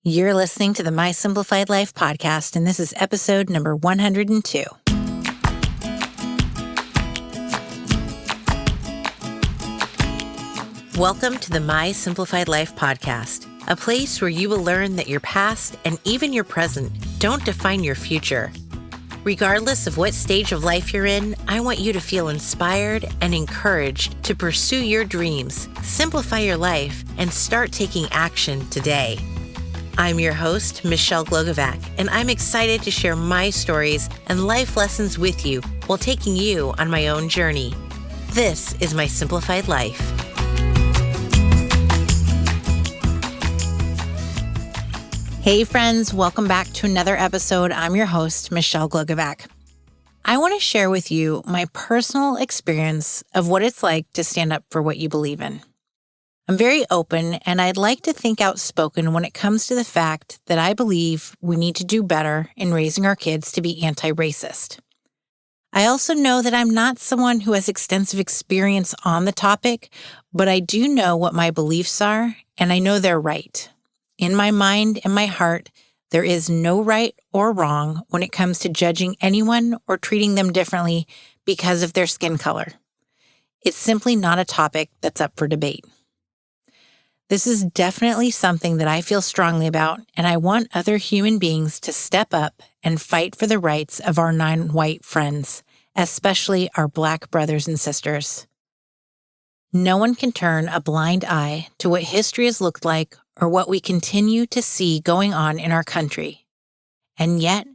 You're listening to the My Simplified Life podcast, and this is episode number 102. Welcome to the My Simplified Life podcast, a place where you will learn that your past and even your present don't define your future. Regardless of what stage of life you're in, I want you to feel inspired and encouraged to pursue your dreams, simplify your life, and start taking action today. I'm your host, Michelle Glogovac, and I'm excited to share my stories and life lessons with you while taking you on my own journey. This is My Simplified Life. Hey friends, welcome back to another episode. I'm your host, Michelle Glogovac. I want to share with you my personal experience of what it's like to stand up for what you believe in. I'm very open, and I'd like to think outspoken when it comes to the fact that I believe we need to do better in raising our kids to be anti-racist. I also know that I'm not someone who has extensive experience on the topic, but I do know what my beliefs are, and I know they're right. In my mind and my heart, there is no right or wrong when it comes to judging anyone or treating them differently because of their skin color. It's simply not a topic that's up for debate. This is definitely something that I feel strongly about, and I want other human beings to step up and fight for the rights of our non-white friends, especially our Black brothers and sisters. No one can turn a blind eye to what history has looked like or what we continue to see going on in our country. And yet,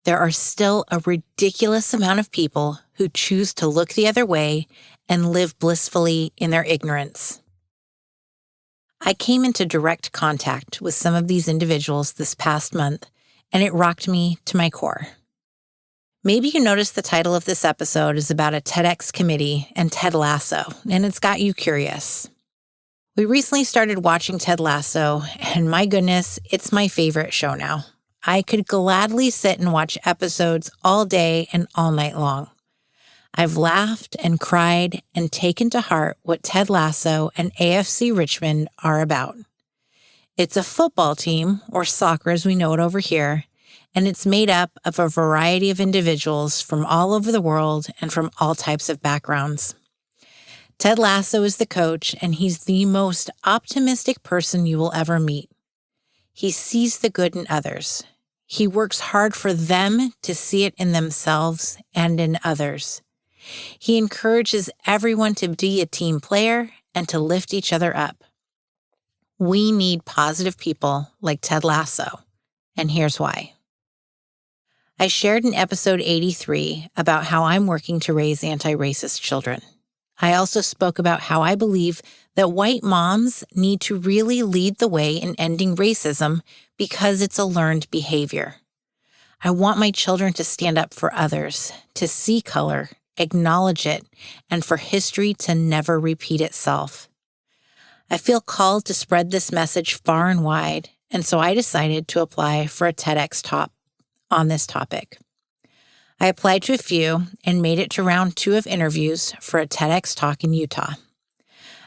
there are still a ridiculous amount of people who choose to look the other way and live blissfully in their ignorance. I came into direct contact with some of these individuals this past month, and it rocked me to my core. Maybe you noticed the title of this episode is about a TedX committee and Ted Lasso, and it's got you curious. We recently started watching Ted Lasso, and my goodness, it's my favorite show now. I could gladly sit and watch episodes all day and all night long. I've laughed and cried and taken to heart what Ted Lasso and AFC Richmond are about. It's a football team, or soccer as we know it over here, and it's made up of a variety of individuals from all over the world and from all types of backgrounds. Ted Lasso is the coach, and he's the most optimistic person you will ever meet. He sees the good in others. He works hard for them to see it in themselves and in others. He encourages everyone to be a team player and to lift each other up. We need positive people like Ted Lasso, and here's why. I shared in episode 83 about how I'm working to raise anti-racist children. I also spoke about how I believe that white moms need to really lead the way in ending racism because it's a learned behavior. I want my children to stand up for others, to see color, acknowledge it, and for history to never repeat itself. I feel called to spread this message far and wide, and so I decided to apply for a TedX Talk on this topic. I applied to a few and made it to round 2 of interviews for a TedX Talk in Utah.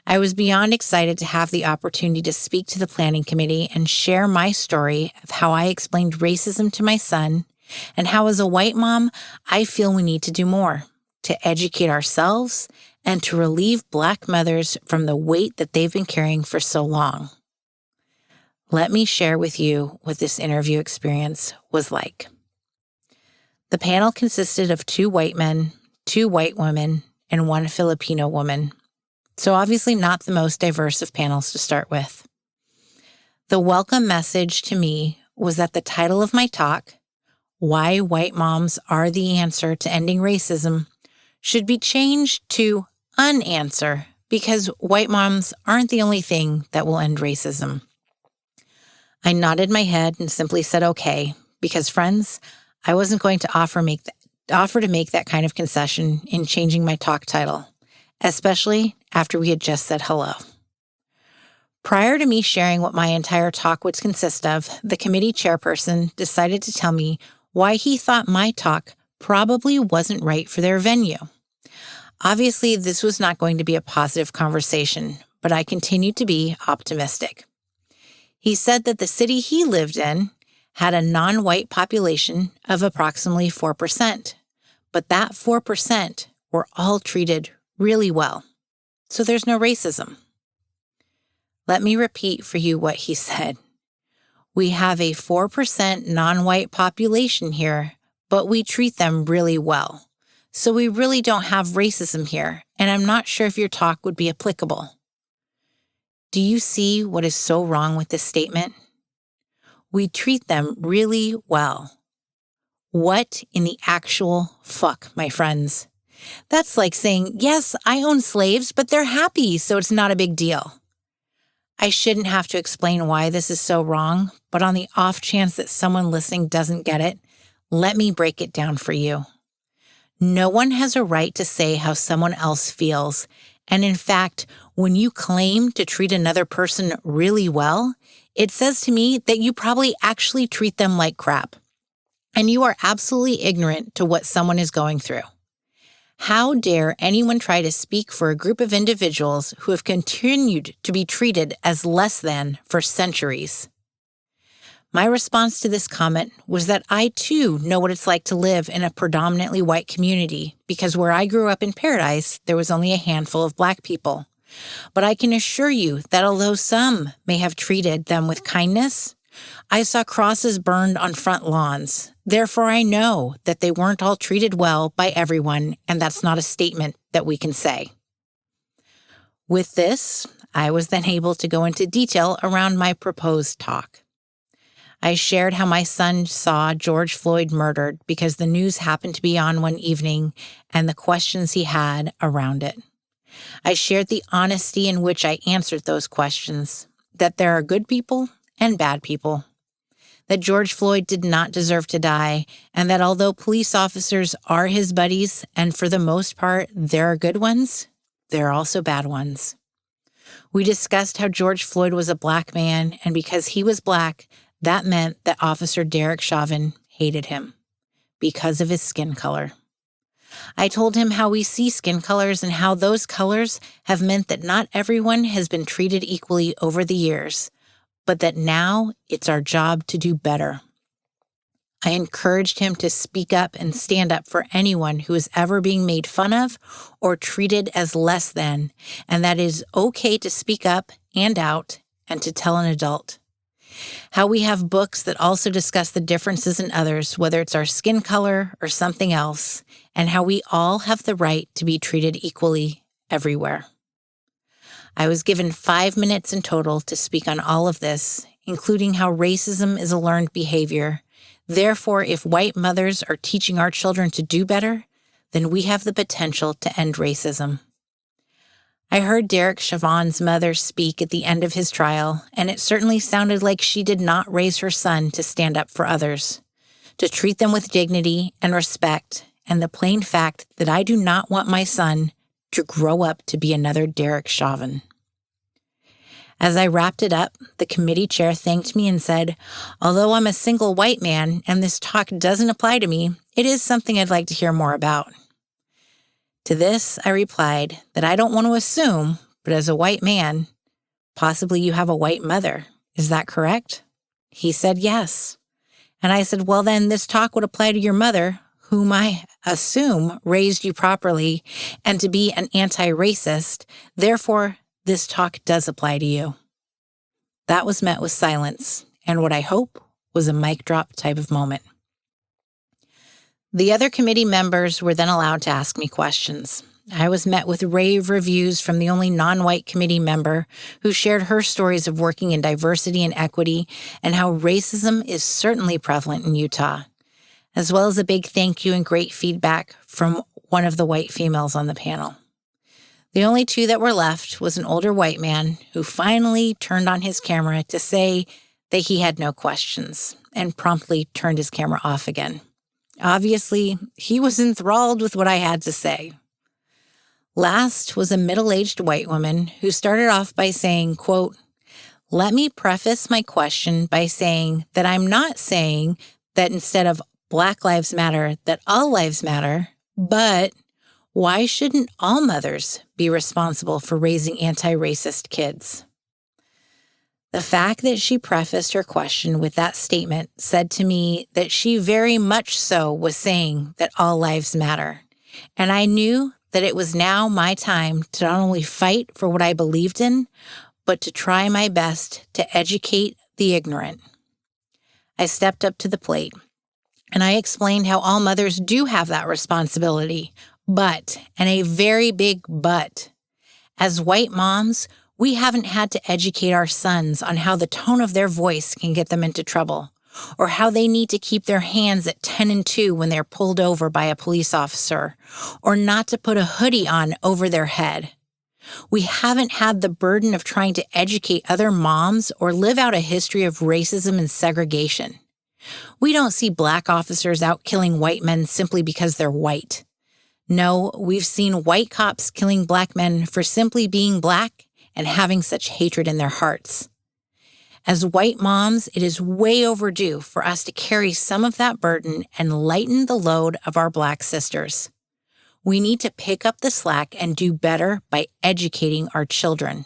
I was beyond excited to have the opportunity to speak to the planning committee and share my story of how I explained racism to my son and how, as a white mom, I feel we need to do more to educate ourselves and to relieve Black mothers from the weight that they've been carrying for so long. Let me share with you what this interview experience was like. The panel consisted of 2 white men, 2 white women, and 1 Filipino woman. So obviously not the most diverse of panels to start with. The welcome message to me was that the title of my talk, Why White Moms Are the Answer to Ending Racism, should be changed to Unanswer, because white moms aren't the only thing that will end racism. I nodded my head and simply said okay, because friends, I wasn't going to offer to make that kind of concession in changing my talk title, especially after we had just said hello. Prior to me sharing what my entire talk would consist of, the committee chairperson decided to tell me why he thought my talk probably wasn't right for their venue. Obviously, this was not going to be a positive conversation, but I continued to be optimistic. He said that the city he lived in had a non-white population of approximately 4%, but that 4% were all treated really well. So there's no racism. Let me repeat for you what he said. We have a 4% non-white population here, but we treat them really well. So we really don't have racism here, and I'm not sure if your talk would be applicable. Do you see what is so wrong with this statement? We treat them really well. What in the actual fuck, my friends? That's like saying, yes, I own slaves, but they're happy, so it's not a big deal. I shouldn't have to explain why this is so wrong, but on the off chance that someone listening doesn't get it, let me break it down for you. No one has a right to say how someone else feels, and in fact, when you claim to treat another person really well, it says to me that you probably actually treat them like crap, and you are absolutely ignorant to what someone is going through. How dare anyone try to speak for a group of individuals who have continued to be treated as less than for centuries? My response to this comment was that I too know what it's like to live in a predominantly white community, because where I grew up in Paradise, there was only a handful of Black people. But I can assure you that although some may have treated them with kindness, I saw crosses burned on front lawns. Therefore, I know that they weren't all treated well by everyone, and that's not a statement that we can say. With this, I was then able to go into detail around my proposed talk. I shared how my son saw George Floyd murdered because the news happened to be on one evening and the questions he had around it. I shared the honesty in which I answered those questions, that there are good people and bad people, that George Floyd did not deserve to die, and that although police officers are his buddies, and for the most part there are good ones, there are also bad ones. We discussed how George Floyd was a Black man, and because he was Black, that meant that Officer Derek Chauvin hated him because of his skin color. I told him how we see skin colors and how those colors have meant that not everyone has been treated equally over the years, but that now it's our job to do better. I encouraged him to speak up and stand up for anyone who is ever being made fun of or treated as less than, and that it is okay to speak up and out and to tell an adult. How we have books that also discuss the differences in others, whether it's our skin color or something else, and how we all have the right to be treated equally everywhere. I was given 5 minutes in total to speak on all of this, including how racism is a learned behavior. Therefore, if white mothers are teaching our children to do better, then we have the potential to end racism. I heard Derek Chauvin's mother speak at the end of his trial, and it certainly sounded like she did not raise her son to stand up for others, to treat them with dignity and respect, and the plain fact that I do not want my son to grow up to be another Derek Chauvin. As I wrapped it up, the committee chair thanked me and said, although I'm a single white man and this talk doesn't apply to me, it is something I'd like to hear more about. To this, I replied that I don't want to assume, but as a white man, possibly you have a white mother. Is that correct? He said yes. And I said, well, then this talk would apply to your mother, whom I assume raised you properly and to be an anti-racist. Therefore, this talk does apply to you. That was met with silence and what I hope was a mic drop type of moment. The other committee members were then allowed to ask me questions. I was met with rave reviews from the only non-white committee member who shared her stories of working in diversity and equity and how racism is certainly prevalent in Utah, as well as a big thank you and great feedback from one of the white females on the panel. The only two that were left was an older white man who finally turned on his camera to say that he had no questions and promptly turned his camera off again. Obviously, he was enthralled with what I had to say. Last was a middle-aged white woman who started off by saying, quote, let me preface my question by saying that I'm not saying that instead of Black Lives Matter, that all lives matter, but why shouldn't all mothers be responsible for raising anti-racist kids? The fact that she prefaced her question with that statement said to me that she very much so was saying that all lives matter. And I knew that it was now my time to not only fight for what I believed in, but to try my best to educate the ignorant. I stepped up to the plate, and I explained how all mothers do have that responsibility, but, and a very big but, as white moms, we haven't had to educate our sons on how the tone of their voice can get them into trouble, or how they need to keep their hands at 10 and 2 when they're pulled over by a police officer, or not to put a hoodie on over their head. We haven't had the burden of trying to educate other moms or live out a history of racism and segregation. We don't see Black officers out killing white men simply because they're white. No, we've seen white cops killing Black men for simply being Black and having such hatred in their hearts. As white moms, it is way overdue for us to carry some of that burden and lighten the load of our Black sisters. We need to pick up the slack and do better by educating our children.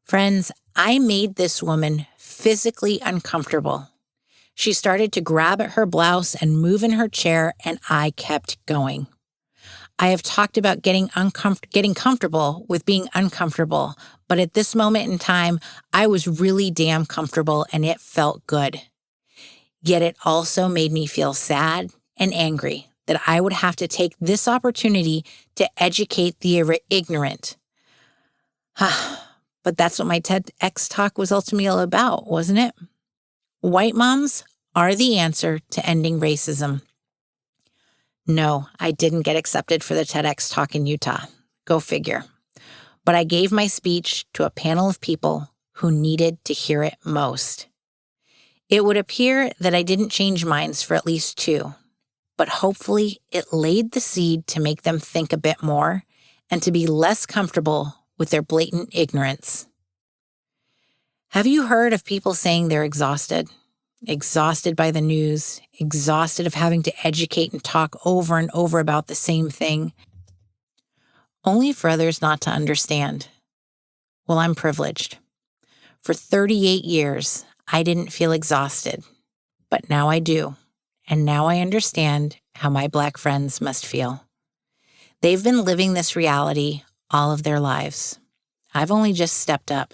Friends, I made this woman physically uncomfortable. She started to grab at her blouse and move in her chair, and I kept going. I have talked about getting comfortable with being uncomfortable, but at this moment in time, I was really damn comfortable and it felt good. Yet it also made me feel sad and angry that I would have to take this opportunity to educate the ignorant. But that's what my TedX Talk was ultimately all about, wasn't it? White moms are the answer to ending racism. No, I didn't get accepted for the TEDx Talk in Utah. Go figure. But I gave my speech to a panel of people who needed to hear it most. It would appear that I didn't change minds for at least 2, but hopefully it laid the seed to make them think a bit more and to be less comfortable with their blatant ignorance. Have you heard of people saying they're exhausted? Exhausted by the news, exhausted of having to educate and talk over and over about the same thing, only for others not to understand. Well, I'm privileged. For 38 years, I didn't feel exhausted, but now I do. And now I understand how my Black friends must feel. They've been living this reality all of their lives. I've only just stepped up.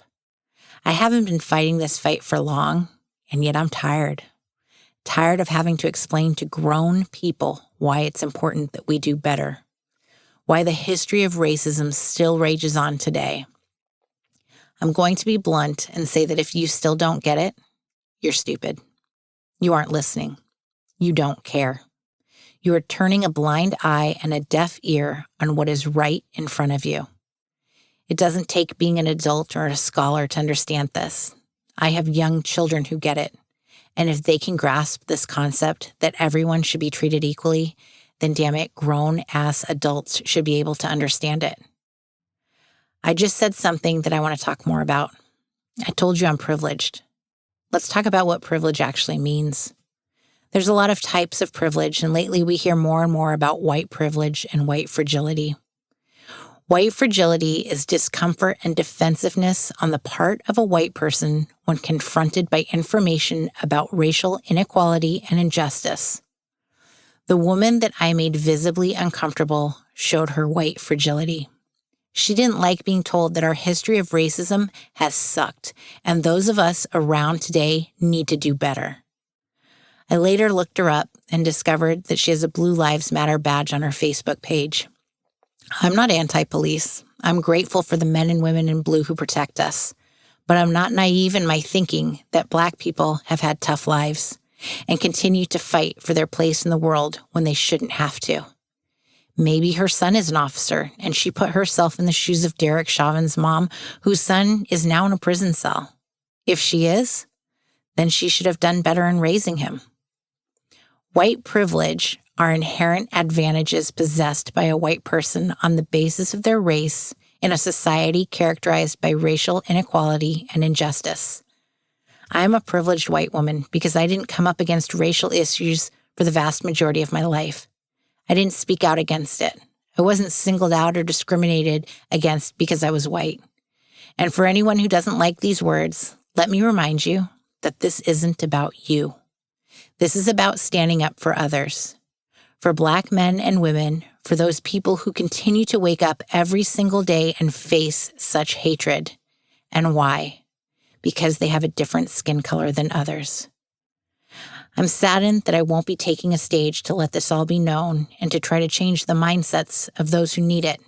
I haven't been fighting this fight for long, and yet I'm tired. Tired of having to explain to grown people why it's important that we do better. Why the history of racism still rages on today. I'm going to be blunt and say that if you still don't get it, you're stupid. You aren't listening. You don't care. You are turning a blind eye and a deaf ear on what is right in front of you. It doesn't take being an adult or a scholar to understand this. I have young children who get it. And if they can grasp this concept that everyone should be treated equally, then damn it, grown-ass adults should be able to understand it. I just said something that I want to talk more about. I told you I'm privileged. Let's talk about what privilege actually means. There's a lot of types of privilege, and lately we hear more and more about white privilege and white fragility. White fragility is discomfort and defensiveness on the part of a white person when confronted by information about racial inequality and injustice. The woman that I made visibly uncomfortable showed her white fragility. She didn't like being told that our history of racism has sucked, and those of us around today need to do better. I later looked her up and discovered that she has a Blue Lives Matter badge on her Facebook page. I'm not anti-police. I'm grateful for the men and women in blue who protect us. But I'm not naive in my thinking that Black people have had tough lives and continue to fight for their place in the world when they shouldn't have to. Maybe her son is an officer, and she put herself in the shoes of Derek Chauvin's mom, whose son is now in a prison cell. If she is, then she should have done better in raising him. White privilege are inherent advantages possessed by a white person on the basis of their race in a society characterized by racial inequality and injustice. I am a privileged white woman because I didn't come up against racial issues for the vast majority of my life. I didn't speak out against it. I wasn't singled out or discriminated against because I was white. And for anyone who doesn't like these words, let me remind you that this isn't about you. This is about standing up for others, for Black men and women, for those people who continue to wake up every single day and face such hatred. And why? Because they have a different skin color than others. I'm saddened that I won't be taking a stage to let this all be known and to try to change the mindsets of those who need it.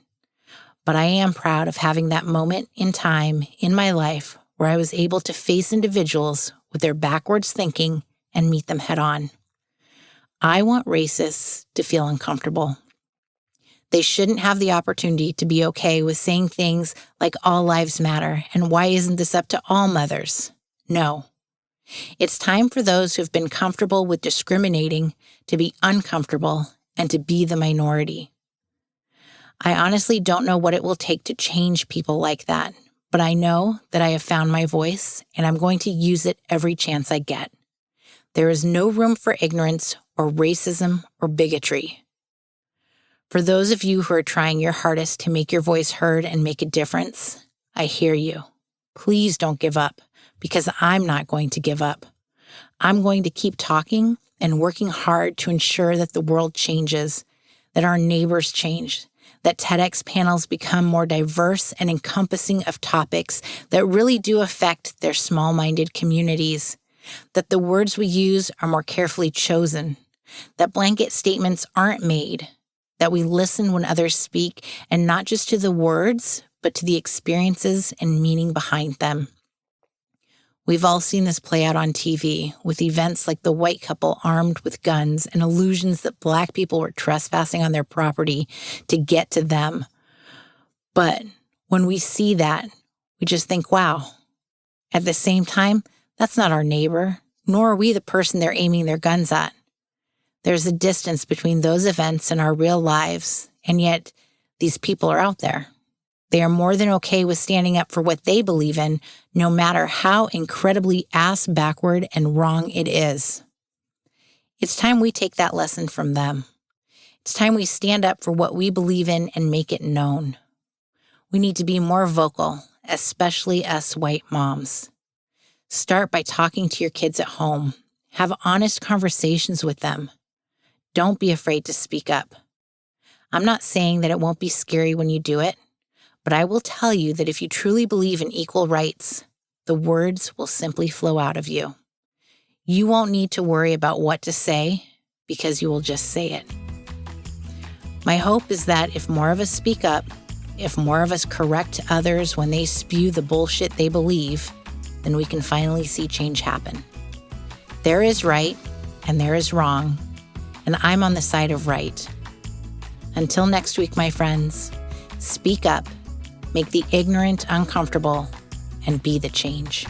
But I am proud of having that moment in time in my life where I was able to face individuals with their backwards thinking and meet them head on. I want racists to feel uncomfortable. They shouldn't have the opportunity to be okay with saying things like all lives matter and why isn't this up to all mothers? No. It's time for those who've been comfortable with discriminating to be uncomfortable and to be the minority. I honestly don't know what it will take to change people like that, but I know that I have found my voice and I'm going to use it every chance I get. There is no room for ignorance or racism or bigotry. For those of you who are trying your hardest to make your voice heard and make a difference, I hear you. Please don't give up, because I'm not going to give up. I'm going to keep talking and working hard to ensure that the world changes, that our neighbors change, that TEDx panels become more diverse and encompassing of topics that really do affect their small-minded communities, that the words we use are more carefully chosen, that blanket statements aren't made, that we listen when others speak, and not just to the words, but to the experiences and meaning behind them. We've all seen this play out on TV, with events like the white couple armed with guns and illusions that Black people were trespassing on their property to get to them. But when we see that, we just think, wow. At the same time, that's not our neighbor, nor are we the person they're aiming their guns at. There's a distance between those events and our real lives, and yet these people are out there. They are more than okay with standing up for what they believe in, no matter how incredibly ass-backward and wrong it is. It's time we take that lesson from them. It's time we stand up for what we believe in and make it known. We need to be more vocal, especially us white moms. Start by talking to your kids at home. Have honest conversations with them. Don't be afraid to speak up. I'm not saying that it won't be scary when you do it, but I will tell you that if you truly believe in equal rights, the words will simply flow out of you. You won't need to worry about what to say because you will just say it. My hope is that if more of us speak up, if more of us correct others when they spew the bullshit they believe, then we can finally see change happen. There is right and there is wrong, and I'm on the side of right. Until next week, my friends, speak up, make the ignorant uncomfortable, and be the change.